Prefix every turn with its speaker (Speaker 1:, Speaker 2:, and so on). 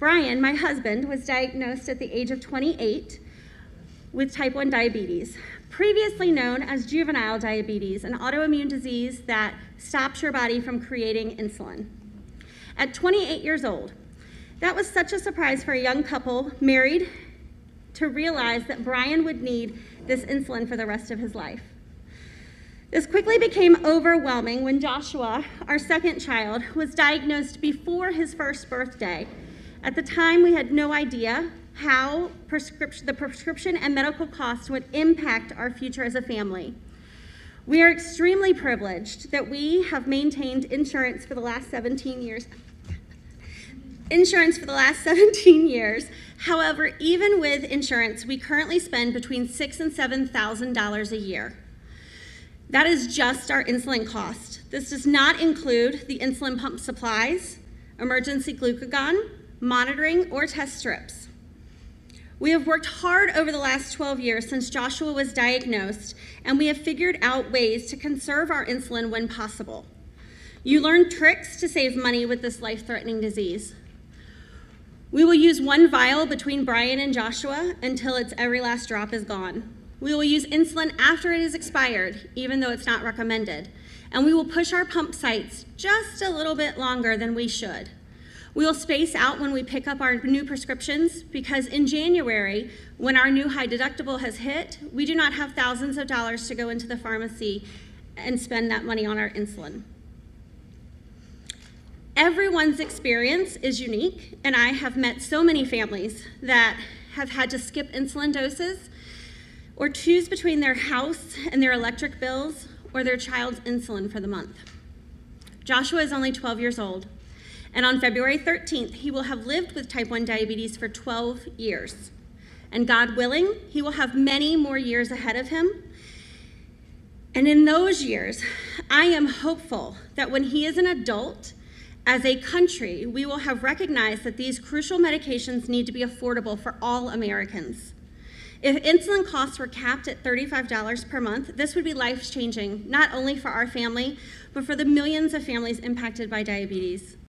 Speaker 1: Brian, my husband, was diagnosed at the age of 28 with type 1 diabetes, previously known as juvenile diabetes, an autoimmune disease that stops your body from creating insulin. At 28 years old, that was such a surprise for a young couple married to realize that Brian would need this insulin for the rest of his life. This quickly became overwhelming when Joshua, our second child, was diagnosed before his first birthday. At the time, we had no idea how the prescription and medical costs would impact our future as a family. We are extremely privileged that we have maintained insurance for the last 17 years. However, even with insurance, we currently spend between $6,000 and $7,000 a year. That is just our insulin cost. This does not include the insulin pump supplies, emergency glucagon, monitoring, or test strips. We have worked hard over the last 12 years since Joshua was diagnosed, and we have figured out ways to conserve our insulin when possible. You learn tricks to save money with this life-threatening disease. We will use one vial between Brian and Joshua until its every last drop is gone. We will use insulin after it is expired, even though it's not recommended. And we will push our pump sites just a little bit longer than we should. We will space out when we pick up our new prescriptions because in January, when our new high deductible has hit, we do not have thousands of dollars to go into the pharmacy and spend that money on our insulin. Everyone's experience is unique, and I have met so many families that have had to skip insulin doses or choose between their house and their electric bills or their child's insulin for the month. Joshua is only 12 years old, and on February 13th, he will have lived with type 1 diabetes for 12 years. And God willing, he will have many more years ahead of him. And in those years, I am hopeful that when he is an adult, as a country, we will have recognized that these crucial medications need to be affordable for all Americans. If insulin costs were capped at $35 per month, this would be life-changing, not only for our family, but for the millions of families impacted by diabetes.